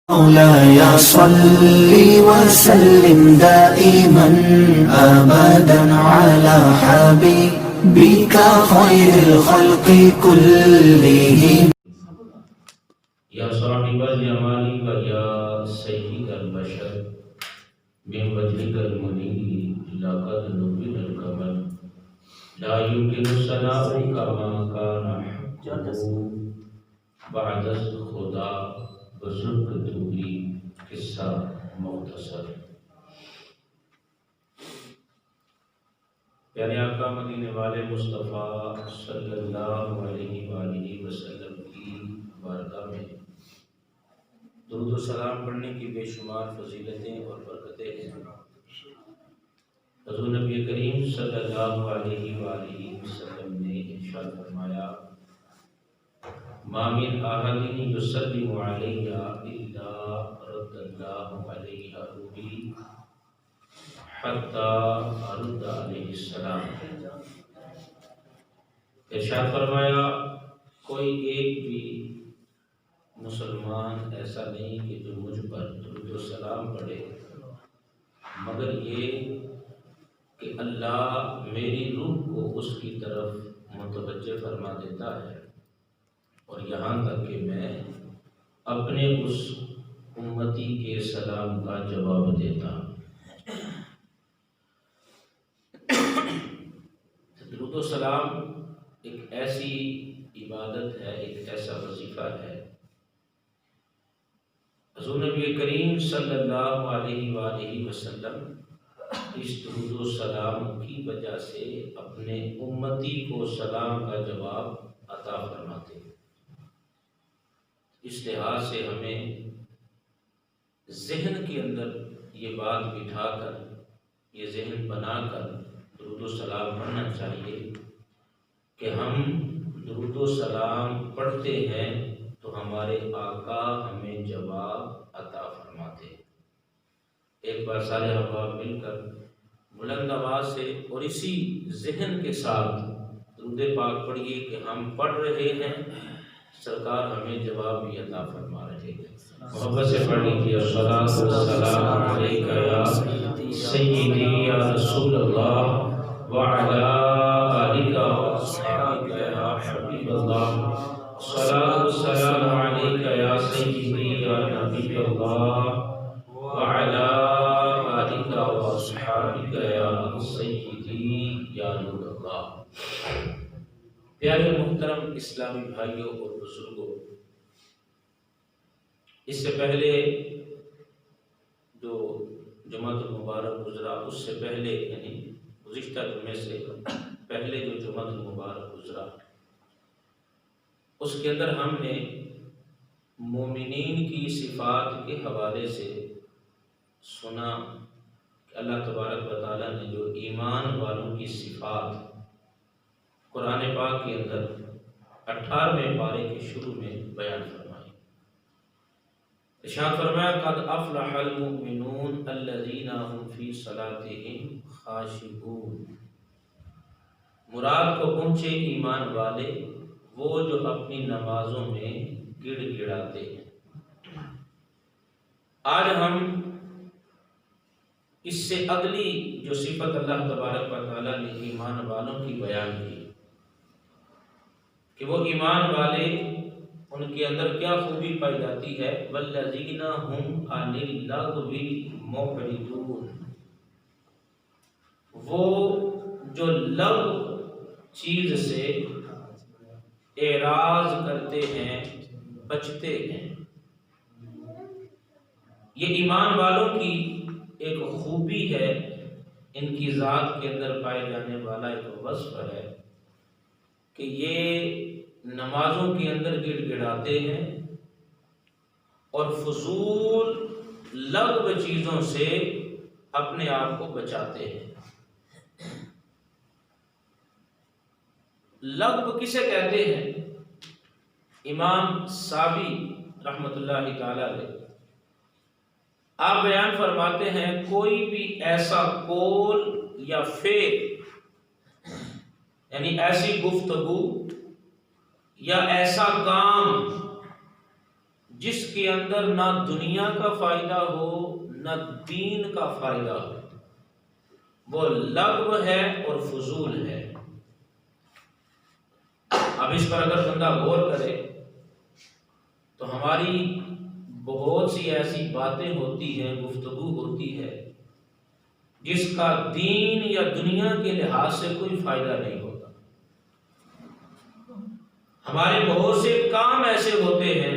مولاي صل وسلم دائما أبدا على حبيبك خير الخلق كلهم. یا صاحب الجمال و یا سید البشر من وجهك المنیر لقد نبل القمر لا يمكن الثناء كما كان حقه بعد خدا بزرگ دوری قصہ مختصر. پیارے آقا مدینے والے مصطفیٰ صلی اللہ علیہ وآلہ وسلم کی بارگاہ میں درود و سلام پڑھنے کی بے شمار فضیلتیں اور برکتیں ہیں. حضور نبی کریم صلی اللہ علیہ وآلہ وسلم نے ارشاد فرمایا: ما من احد یسلم علی الا رد اللہ علیہ روحی حتی ارد علیہ السلام. ارشاد فرمایا کوئی ایک بھی مسلمان ایسا نہیں کہ جو مجھ پر درود و سلام پڑھے مگر یہ کہ اللہ میری روح کو اس کی طرف متوجہ فرما دیتا ہے اور یہاں تک کہ میں اپنے اس امتی کے سلام کا جواب دیتا ہوں. درود و سلام ایک ایسی عبادت ہے، ایک ایسا وظیفہ ہے. حضور نبی کریم صلی اللہ علیہ وآلہ وسلم اس درود و سلام کی وجہ سے اپنے امتی کو سلام کا جواب عطا فرماتے ہیں. اس لحاظ سے ہمیں ذہن کے اندر یہ بات بٹھا کر، یہ ذہن بنا کر درود و سلام پڑھنا چاہیے کہ ہم درود و سلام پڑھتے ہیں تو ہمارے آقا ہمیں جواب عطا فرماتے ہیں. ایک بار سارے احباب مل کر بلند آواز سے اور اسی ذہن کے ساتھ درود پاک پڑھیے کہ ہم پڑھ رہے ہیں، سرکار ہمیں جواب بھی عطا فرما رہے ہیں. محبت سے پڑھ لیجیے: الصلاۃ والسلام علیک یا سیدی یا رسول اللہ وعلی آلک واصحابک یا حبیب اللہ. الصلاۃ والسلام علیک یا سیدی یا نبی اللہ وعلی آلک واصحابک یا سیدی یا نور اللہ. پیارے محترم اسلامی بھائیوں اور بزرگوں، اس سے پہلے جو جمعۃ المبارک گزرا، اس سے پہلے یعنی گزشتہ جمعے سے پہلے جو جمعۃ المبارک گزرا، اس کے اندر ہم نے مومنین کی صفات کے حوالے سے سنا کہ اللہ تبارک و تعالیٰ نے جو ایمان والوں کی صفات قرآن پاک کے اندر 18ویں پارے کے شروع میں بیان فرمائی. ارشاد فرمایا: قد افلح المؤمنون الذین هم فی صلاتهم خاشعون. مراد کو پہنچے ایمان والے وہ جو اپنی نمازوں میں گڑ گڑاتے ہیں. آج ہم اس سے اگلی جو صفت اللہ تبارک و تعالیٰ نے ایمان والوں کی بیان کی کہ وہ ایمان والے ان کے اندر کیا خوبی پائی جاتی ہے، والذین هم عن اللغو معرضون. وہ جو لغو چیز سے اعراض کرتے ہیں، بچتے ہیں. یہ ایمان والوں کی ایک خوبی ہے، ان کی ذات کے اندر پائے جانے والا ایک وصف ہے کہ یہ نمازوں کے اندر گڑ گڑاتے ہیں اور فضول لغو چیزوں سے اپنے آپ کو بچاتے ہیں. لغو کسے کہتے ہیں؟ امام ساوی رحمۃ اللہ تعالی علیہ آپ بیان فرماتے ہیں کوئی بھی ایسا قول یا فعل یعنی ایسی گفتگو یا ایسا کام جس کے اندر نہ دنیا کا فائدہ ہو نہ دین کا فائدہ ہو، وہ لغو ہے اور فضول ہے۔ اب اس پر اگر بندہ غور کرے تو ہماری بہت سی ایسی باتیں ہوتی ہیں، گفتگو ہوتی ہے جس کا دین یا دنیا کے لحاظ سے کوئی فائدہ نہیں ہوتا۔ ہمارے بہت سے کام ایسے ہوتے ہیں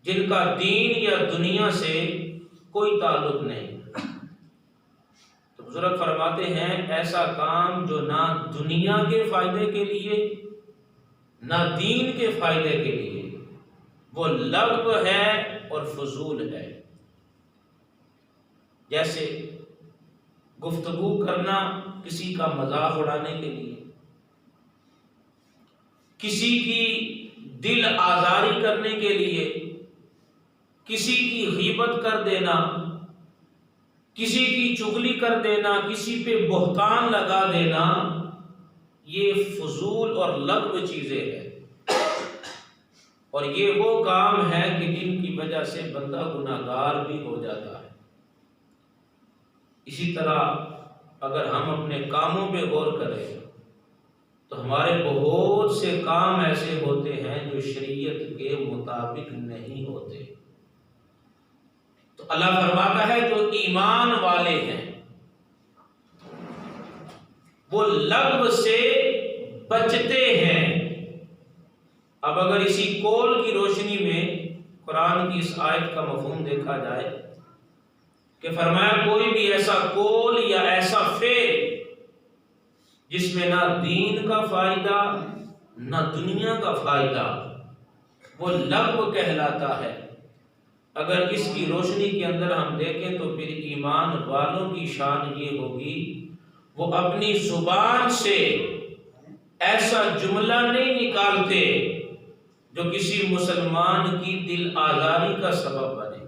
جن کا دین یا دنیا سے کوئی تعلق نہیں۔ تو بزرگ فرماتے ہیں ایسا کام جو نہ دنیا کے فائدے کے لیے نہ دین کے فائدے کے لیے، وہ لغو ہے اور فضول ہے۔ جیسے گفتگو کرنا کسی کا مذاق اڑانے کے لیے، کسی کی دل آزاری کرنے کے لیے، کسی کی غیبت کر دینا، کسی کی چغلی کر دینا، کسی پہ بہتان لگا دینا، یہ فضول اور لغو چیزیں ہیں، اور یہ وہ کام ہے کہ جن کی وجہ سے بندہ گناہگار بھی ہو جاتا ہے۔ اسی طرح اگر ہم اپنے کاموں پہ غور کریں تو ہمارے بہت سے کام ایسے ہوتے ہیں جو شریعت کے مطابق نہیں ہوتے۔ تو اللہ فرماتا ہے جو ایمان والے ہیں وہ لغو سے بچتے ہیں۔ اب اگر اسی قول کی روشنی میں قرآن کی اس آیت کا مفہوم دیکھا جائے کہ فرمایا کوئی بھی ایسا قول یا ایسا فعل جس میں نہ دین کا فائدہ نہ دنیا کا فائدہ، وہ لغو کہلاتا ہے۔ اگر اس کی روشنی کے اندر ہم دیکھیں تو پھر ایمان والوں کی شان یہ ہوگی وہ اپنی زبان سے ایسا جملہ نہیں نکالتے جو کسی مسلمان کی دل آزاری کا سبب بنے۔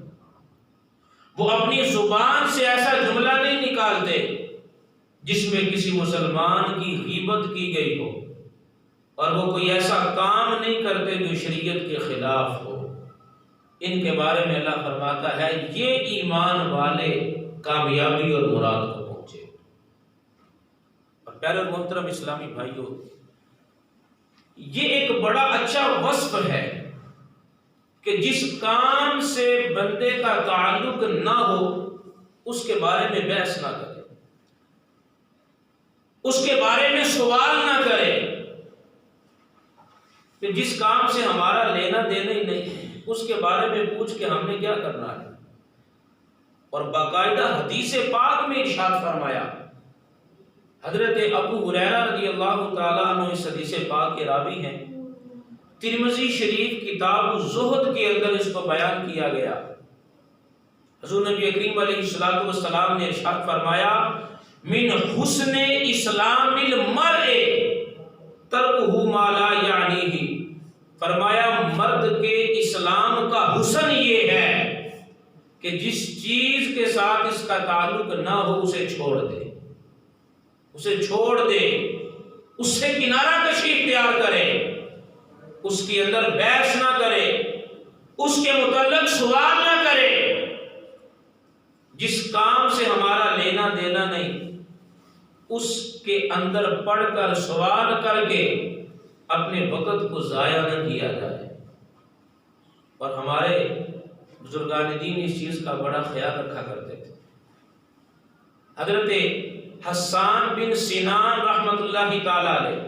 وہ اپنی زبان سے ایسا جملہ نہیں نکالتے جس میں کسی مسلمان کی غیبت کی گئی ہو، اور وہ کوئی ایسا کام نہیں کرتے جو شریعت کے خلاف ہو۔ ان کے بارے میں اللہ فرماتا ہے یہ ایمان والے کامیابی اور مراد کو پہنچے۔ اور پیارے اور محترم اسلامی بھائیوں، یہ ایک بڑا اچھا وصف ہے کہ جس کام سے بندے کا تعلق نہ ہو اس کے بارے میں بحث نہ کرے، اس کے بارے میں سوال نہ کرے، کہ جس کام سے ہمارا لینا دینا ہی نہیں اس کے بارے میں پوچھ کے ہم نے کیا کرنا ہے۔ اور باقاعدہ حدیث پاک میں ارشاد فرمایا، حضرت ابو ہریرہ رضی اللہ تعالیٰ عنہ اس حدیث پاک کے راوی ہیں، ترمذی شریف کتاب الزہد کے اندر اس کو بیان کیا گیا۔ حضور نبی کریم علیہ السلام نے ارشاد فرمایا من حسن اسلام المرء ترکہ ما لا یعنیہ، فرمایا مرد کے اسلام کا حسن یہ ہے کہ جس چیز کے ساتھ اس کا تعلق نہ ہو اسے چھوڑ دے، اسے چھوڑ دے، اس سے کنارہ کشی اختیار کرے، اس کے اندر بحث نہ کرے، اس کے متعلق سوال نہ کرے۔ جس کام سے ہمارا لینا دینا نہیں اس کے اندر پڑھ کر سوال کر کے اپنے وقت کو ضائع نہ کیا جائے۔ اور ہمارے بزرگان دین اس چیز کا بڑا خیال رکھا کرتے تھے۔ حضرت حسان بن سنان رحمت اللہ تعالی علیہ،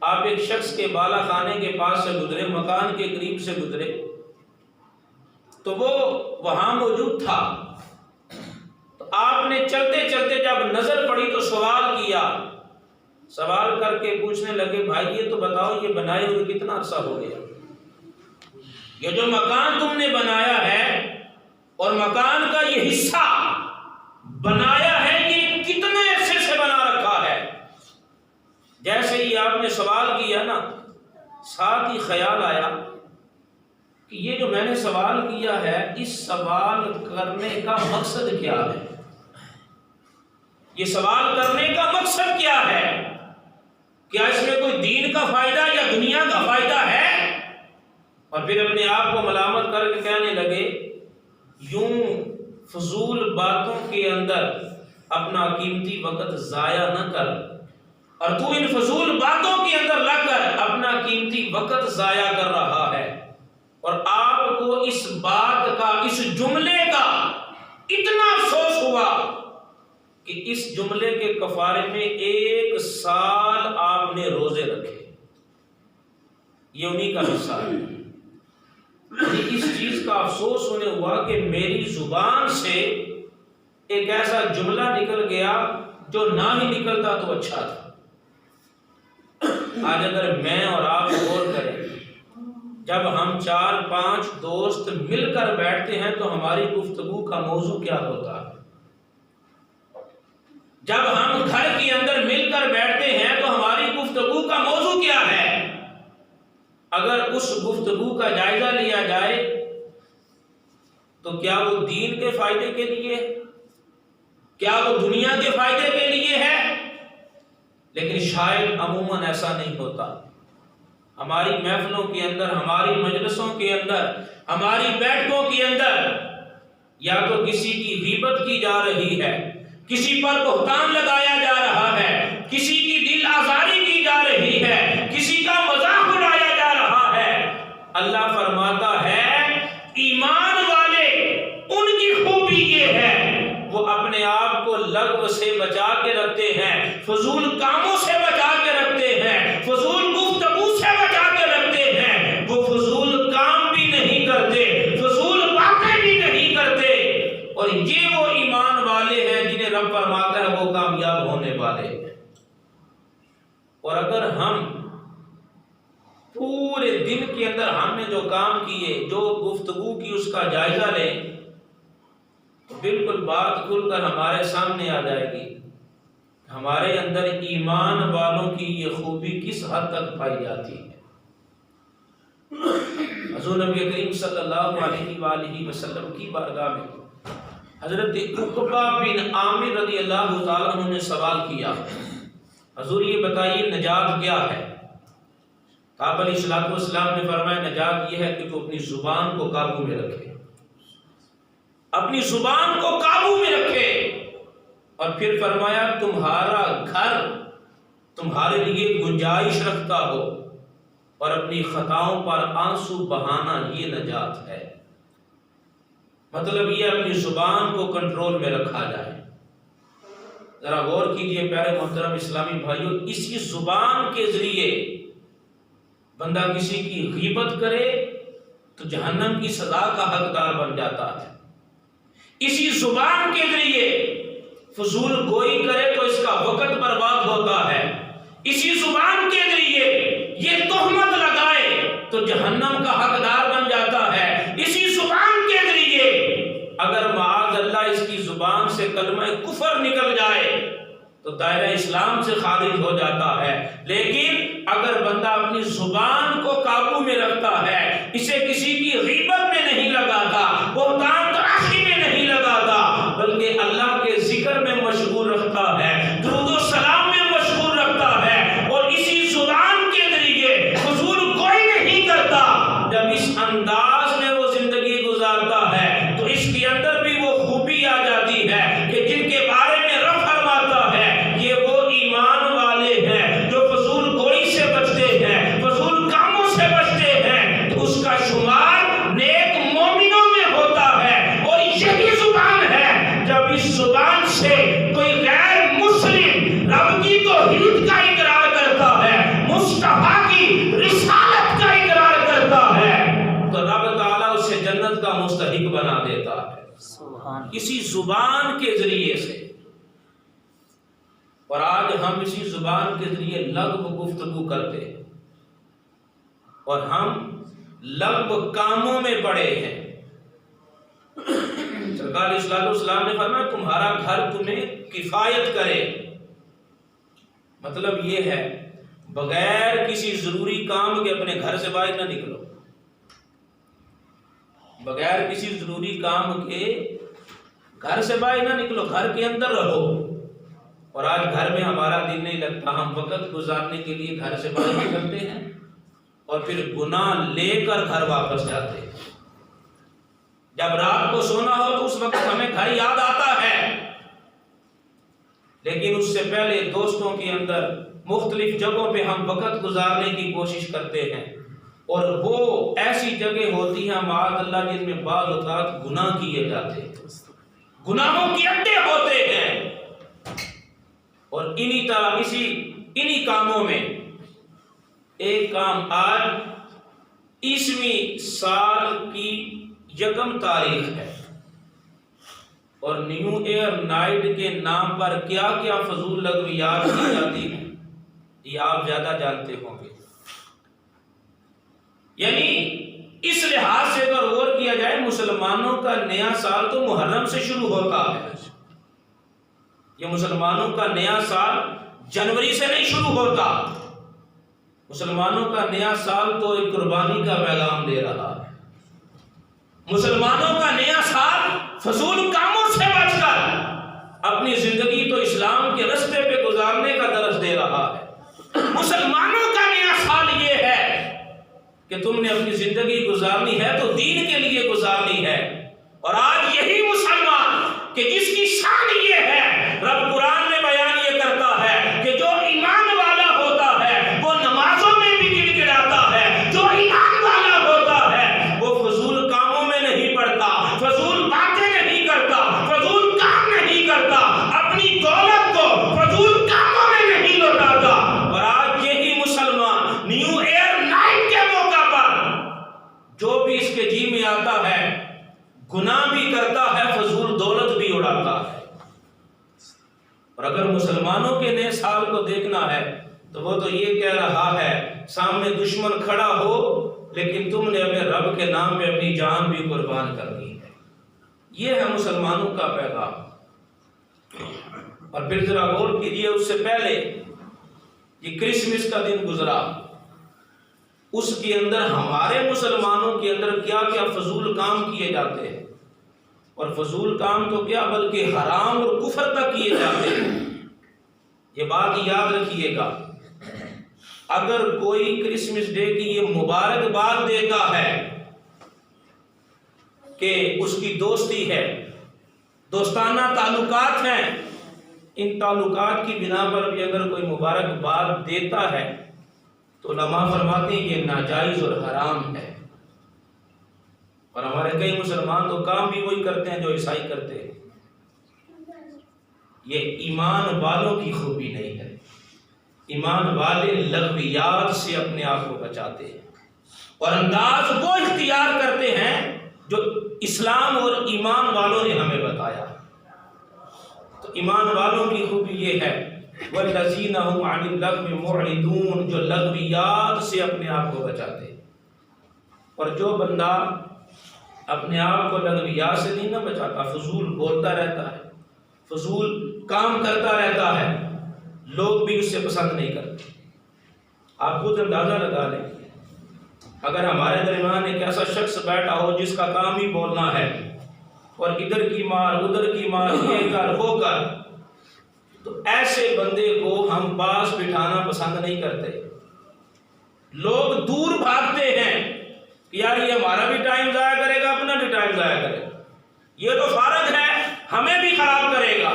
آپ ایک شخص کے بالا خانے کے پاس سے گزرے، مکان کے قریب سے گزرے تو وہ وہاں موجود تھا۔ تو آپ نے چلتے چلتے جب نظر پڑی تو سوال کیا، سوال کر کے پوچھنے لگے بھائی یہ تو بتاؤ یہ بنائے ہوئے کتنا عرصہ ہو گیا؟ یہ جو مکان تم نے بنایا ہے اور مکان کا یہ حصہ بنایا ہے یہ کتنے عرصے سے بنا رکھا ہے؟ جیسے ہی آپ نے سوال کیا نا ساتھ ہی خیال آیا کہ یہ جو میں نے سوال کیا ہے اس سوال کرنے کا مقصد کیا ہے؟ یہ سوال کرنے کا مقصد کیا ہے؟ کیا اس میں کوئی دین کا فائدہ یا دنیا کا فائدہ ہے؟ اور پھر اپنے آپ کو ملامت کر کے کہنے لگے یوں فضول باتوں کے اندر اپنا قیمتی وقت ضائع نہ کر، اور تو ان فضول باتوں کے اندر لگ کر اپنا قیمتی وقت ضائع کر رہا ہے۔ اور آپ کو اس بات کا، اس جملے کا اتنا افسوس ہوا کہ اس جملے کے کفارے میں 1 سال آپ نے روزے رکھے۔ یہ انہی کا حصہ ہے۔ اس چیز کا افسوس انہیں ہوا کہ میری زبان سے ایک ایسا جملہ نکل گیا جو نہ ہی نکلتا تو اچھا تھا۔ آج اگر میں اور آپ غور کریں، جب ہم 4-5 دوست مل کر بیٹھتے ہیں تو ہماری گفتگو کا موضوع کیا ہوتا ہے؟ جب ہم گھر کے اندر مل کر بیٹھتے ہیں تو ہماری گفتگو کا موضوع کیا ہے؟ اگر اس گفتگو کا جائزہ لیا جائے تو کیا وہ دین کے فائدے کے لیے، کیا وہ دنیا کے فائدے کے لیے ہے؟ لیکن شاید عموماً ایسا نہیں ہوتا۔ ہماری محفلوں کے اندر، ہماری مجلسوں کے اندر، ہماری بیٹھکوں کے اندر یا تو کسی کی غیبت کی جا رہی ہے، کسی پر بہتان لگایا جا رہا ہے، کسی کی دل آزاری کی جا رہی ہے، کسی کا مذاق اڑایا جا رہا ہے۔ اللہ فرماتا ہے ایمان والے ان کی خوبی یہ ہے وہ اپنے آپ کو لغو سے بچا کے رکھتے ہیں، فضول کاموں سے بچا کے رکھتے ہیں، فضول گفتگو سے بچا کے رکھتے ہیں۔ وہ فضول کام بھی نہیں کرتے، فضول باتیں بھی نہیں کرتے، اور یہ وہ ایمان والے ہیں جنہیں رب فرماتا ہے وہ کامیاب ہونے والے ہیں۔ اور اگر ہم پورے دن کے اندر ہم نے جو کام کیے، جو گفتگو کی، اس کا جائزہ لیں تو بالکل بات کھل کر ہمارے سامنے آ جائے گی۔ ہمارے اندر ایمان والوں کی یہ خوبی کس حد تک پائی جاتی ہے۔ حضور نبی کریم صلی اللہ علیہ وآلہ وسلم کی بارگاہ میں حضرت عقبہ بن عامر رضی اللہ تعالیٰ عنہ نے سوال کیا، حضور یہ بتائیے نجات کیا ہے؟ آپ علیہ السلام نے فرمایا نجات یہ ہے کہ تو اپنی زبان کو قابو میں رکھے، اپنی زبان کو قابو میں رکھے، اور پھر فرمایا تمہارا گھر تمہارے لیے گنجائش رکھتا ہو اور اپنی خطاؤں پر آنسو بہانا، یہ نجات ہے۔ مطلب یہ اپنی زبان کو کنٹرول میں رکھا جائے۔ ذرا غور کیجئے پیارے محترم اسلامی بھائیوں، اسی زبان کے ذریعے بندہ کسی کی غیبت کرے تو جہنم کی سزا کا حقدار بن جاتا ہے، اسی زبان کے ذریعے فضول گوئی کرے تو اس کا وقت برباد ہوتا ہے، اسی زبان کے ذریعے یہ تہمت لگائے تو جہنم کا حقدار بن جاتا ہے، اسی زبان کے ذریعے اگر معاذ اللہ اس کی زبان سے کلمہ کفر نکل جائے تو دائرہ اسلام سے خارج ہو جاتا ہے۔ لیکن اگر بندہ اپنی زبان کو قابو میں رکھتا ہے، اسے کسی کی غیبت میں نہیں لگاتا، بہتان تراشی میں نہیں لگاتا، بلکہ اللہ کے ذکر میں مشغول رکھتا ہے، درود و سلام میں مشغول رکھتا ہے، اور اسی زبان کے ذریعے فضول کوئی نہیں کرتا، جب اس انداز میں وہ زندگی گزارتا ہے تو اس کے اندر بھی وہ خوبی آ جاتی ہے کہ جن کے بارے میں رب فرماتا ہے یہ وہ ایمان والے ہیں جو فضول گوئی سے بچتے ہیں، فضول کاموں سے بچتے ہیں، تو اس کا شمار نیک مومنوں میں ہوتا ہے۔ اور یہی زبان ہے جب اس زبان سے کوئی غیر مسلم رب کی توحید کا اقرار کرتا ہے، مصطفیٰ کی رسالت کا اقرار کرتا ہے، تو رب تعالیٰ اسے جنت کا مستحق بنا دیتا ہے، اسی زبان کے ذریعے سے۔ اور آج ہم اسی زبان کے ذریعے لغو گفتگو کرتے ہیں اور ہم لغو کاموں میں پڑے ہیں۔ سرکار علیہ السلام نے فرمایا تمہارا گھر تمہیں کفایت کرے، مطلب یہ ہے بغیر کسی ضروری کام کے اپنے گھر سے باہر نہ نکلو، بغیر کسی ضروری کام کے گھر سے باہر نہ نکلو، گھر کے اندر رہو۔ اور آج گھر میں ہمارا دل نہیں لگتا، ہم وقت گزارنے کے لیے گھر سے باہر نکلتے ہیں اور پھر گناہ لے کر گھر واپس جاتے. جب رات کو سونا ہو تو اس وقت ہمیں گھر یاد آتا ہے، لیکن اس سے پہلے دوستوں کے اندر مختلف جگہوں پہ ہم وقت گزارنے کی کوشش کرتے ہیں، اور وہ ایسی جگہ ہوتی ہیں معاذ اللہ جن میں بعض اوقات گناہ کیے جاتے ہیں، گناہوں کے اڈے ہوتے ہیں. اور انہی کاموں میں ایک کام آج 21ویں سال کی 1 تاریخ ہے، اور نیو ایئر نائٹ کے نام پر کیا کیا فضول لغویات کی جاتی ہیں یہ آپ زیادہ جانتے ہوں گے. یعنی اس لحاظ سے اگر غور کیا جائے مسلمانوں کا نیا سال تو محرم سے شروع ہوتا ہے. یہ مسلمانوں کا نیا سال جنوری سے نہیں شروع ہوتا. مسلمانوں کا نیا سال تو ایک قربانی کا پیغام دے رہا ہے. مسلمانوں کا نیا سال فضول کاموں سے بچ کر اپنی زندگی تو اسلام کے راستے پہ گزارنے کا درس دے رہا ہے. مسلمانوں کا نیا سال یہ ہے کہ تم نے اپنی زندگی گزارنی ہے تو دین کے لیے گزارنی ہے. اور آج یہی مسلمان کہ جس کی شان یہ ہے، رب قرآن میں بیان یہ کرتا ہے کہ جو ایمان والا ہوتا ہے وہ نمازوں میں بھی گڑ گڑاتا ہے، جو ایمان والا ہوتا ہے وہ فضول کاموں میں نہیں پڑتا، فضول باتیں نہیں کرتا، فضول کام نہیں کرتا، اپنی دولت کو فضول کاموں میں نہیں لوٹاتا. اور آج یہی مسلمان نیو ایئر نائٹ کے موقع پر جو بھی اس کے جی میں آتا ہے گناہ بھی کرتا ہے، فضول دولت بھی اڑاتا ہے. اور اگر مسلمانوں کے نئے سال کو دیکھنا ہے تو وہ تو یہ کہہ رہا ہے سامنے دشمن کھڑا ہو لیکن تم نے اپنے رب کے نام پہ اپنی جان بھی قربان کر دی ہے. یہ ہے مسلمانوں کا پیغام. اور پھر ذرا غور کیجیے، اس سے پہلے یہ کرسمس کا دن گزرا، اس کے اندر ہمارے مسلمانوں کے اندر کیا کیا فضول کام کیے جاتے ہیں. اور فضول کام تو کیا بلکہ حرام اور کفر تک کیے جاتے ہیں. یہ بات یاد رکھیے گا، اگر کوئی کرسمس ڈے کی یہ مبارکباد دیتا ہے کہ اس کی دوستی ہے، دوستانہ تعلقات ہیں، ان تعلقات کی بنا پر بھی اگر کوئی مبارکباد دیتا ہے تو علماء فرماتے ہیں یہ ناجائز اور حرام ہے. اور ہمارے کئی مسلمان تو کام بھی وہی کرتے ہیں جو عیسائی کرتے ہیں. یہ ایمان والوں کی خوبی نہیں ہے. ایمان والے لغویات سے اپنے آپ کو بچاتے ہیں اور انداز وہ اختیار کرتے ہیں جو اسلام اور ایمان والوں نے ہمیں بتایا. تو ایمان والوں کی خوبی یہ ہے وَالَّذِينَ هُمْ عَنِ اللَّغْوِ مُعْرِضُونَ، جو لغویات سے اپنے آپ کو بچاتے ہیں. اور جو بندہ اپنے آپ کو لغویات سے نہیں نہ بچاتا، فضول بولتا رہتا ہے، فضول کام کرتا رہتا ہے، لوگ بھی اس سے پسند نہیں کرتے. آپ خود اندازہ لگا لیں، اگر ہمارے درمیان ایک ایسا شخص بیٹھا ہو جس کا کام ہی بولنا ہے اور ادھر کی مار ادھر کی مار یہ کر وہ کر، تو ایسے بندے کو ہم پاس بٹھانا پسند نہیں کرتے. لوگ دور بھاگتے ہیں کہ یار یہ ہمارا بھی ٹائم ضائع کرے گا، اپنا بھی ٹائم ضائع کرے گا، یہ تو فارغ ہے ہمیں بھی خراب کرے گا.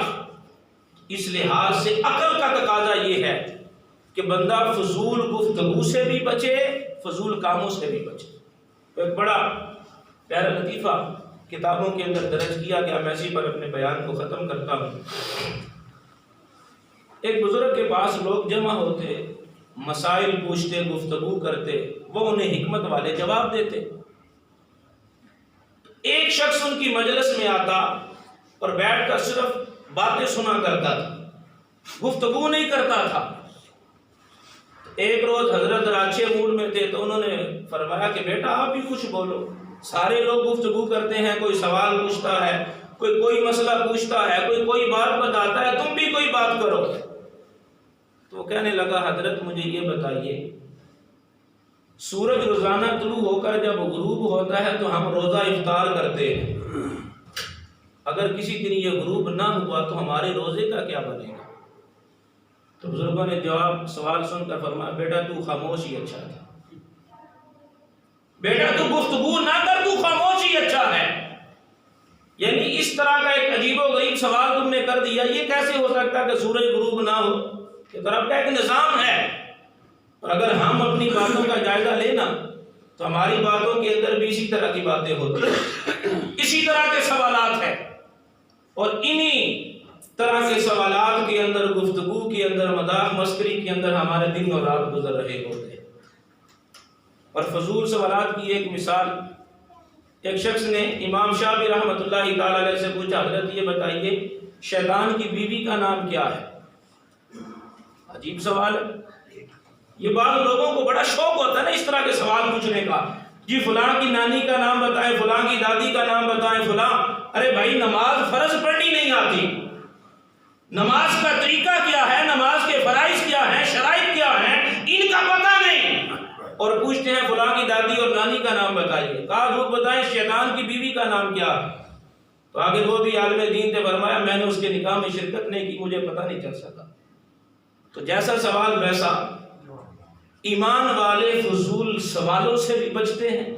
اس لحاظ سے عقل کا تقاضا یہ ہے کہ بندہ فضول گفتگو سے بھی بچے، فضول کاموں سے بھی بچے. ایک بڑا پیارا لطیفہ کتابوں کے اندر درج کیا گیا، میں اسی پر اپنے بیان کو ختم کرتا ہوں. ایک بزرگ کے پاس لوگ جمع ہوتے، مسائل پوچھتے، گفتگو کرتے، وہ انہیں حکمت والے جواب دیتے. ایک شخص ان کی مجلس میں آتا اور بیٹھ کر صرف باتیں سنا کرتا تھا، گفتگو نہیں کرتا تھا. ایک روز حضرت اچھے موڈ میں تھے تو انہوں نے فرمایا کہ بیٹا آپ بھی کچھ بولو، سارے لوگ گفتگو کرتے ہیں، کوئی سوال پوچھتا ہے، کوئی مسئلہ پوچھتا ہے، کوئی بات بتاتا ہے، تم بھی کوئی بات کرو. تو وہ کہنے لگا حضرت مجھے یہ بتائیے، سورج روزانہ طلوع ہو کر جب غروب ہوتا ہے تو ہم روزہ افطار کرتے ہیں، اگر کسی دن یہ غروب نہ ہوا تو ہمارے روزے کا کیا بنے گا؟ تو بزرگوں نے سوال سن کر فرمایا بیٹا تو خاموش ہی اچھا تھا. بیٹا تو گفتگو نہ کر، تو خاموش ہی اچھا ہے. یعنی اس طرح کا ایک عجیب و غریب سوال تم نے کر دیا. یہ کیسے ہو سکتا کہ سورج غروب نہ ہو؟ یہ تو رب کا ایک نظام ہے. اور اگر ہم اپنی باتوں کا جائزہ لینا تو ہماری باتوں کے اندر بھی اسی طرح کی باتیں ہوتی ہیں، اسی طرح کے سوالات ہیں. اور انہی طرح کے سوالات کے اندر، گفتگو کے اندر، مذاق مسکری کے اندر ہمارے دن اور رات گزر رہے ہوتے ہیں. اور فضول سوالات کی ایک مثال، ایک شخص نے امام شافعی رحمۃ اللہ تعالی علیہ سے پوچھا، حضرت یہ بتائیے شیطان کی بیوی کا نام کیا ہے؟ عجیب سوال ہے. یہ بعض لوگوں کو بڑا شوق ہوتا ہے نا اس طرح کے سوال پوچھنے کا. جی فلاں کی نانی کا نام بتائیں، فلاں کی دادی کا نام بتائیں، فلاں. ارے بھائی نماز فرض پڑھنی نہیں آتی، نماز کا طریقہ کیا ہے، نماز کے فرائض کیا ہیں، شرائط کیا ہیں، ان کا پتہ نہیں، اور پوچھتے ہیں فلاں کی دادی اور نانی کا نام بتائیے. کہا جھوٹ بتائیں شیطان کی بیوی کا نام کیا ہے؟ تو آگے وہ بھی عالم دین نے فرمایا میں نے اس کے نکاح میں شرکت نہیں کی، مجھے پتہ نہیں چل سکا. تو جیسا سوال ویسا. ایمان والے فضول سوالوں سے بھی بچتے ہیں،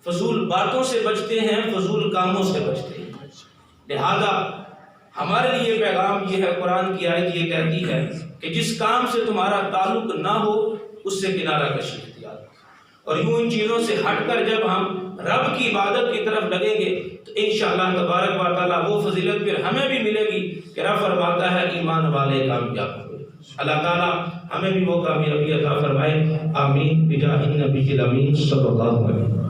فضول باتوں سے بچتے ہیں، فضول کاموں سے بچتے ہیں. لہذا ہمارے لیے پیغام یہ ہے، قرآن کی آیت یہ کہتی ہے کہ جس کام سے تمہارا تعلق نہ ہو اس سے کنارہ کشی اختیار. اور یوں ان چیزوں سے ہٹ کر جب ہم رب کی عبادت کی طرف لگیں گے تو انشاءاللہ تبارک و تعالیٰ وہ فضیلت پھر ہمیں بھی ملے گی کہ رب فرماتا ہے ایمان والے کامیاب ہوئے. اللہ تعالیٰ ہمیں بھی وہ کامیابی عطا فرمائے. آمین بجاہ النبی الامین صلی اللہ علیہ وسلم.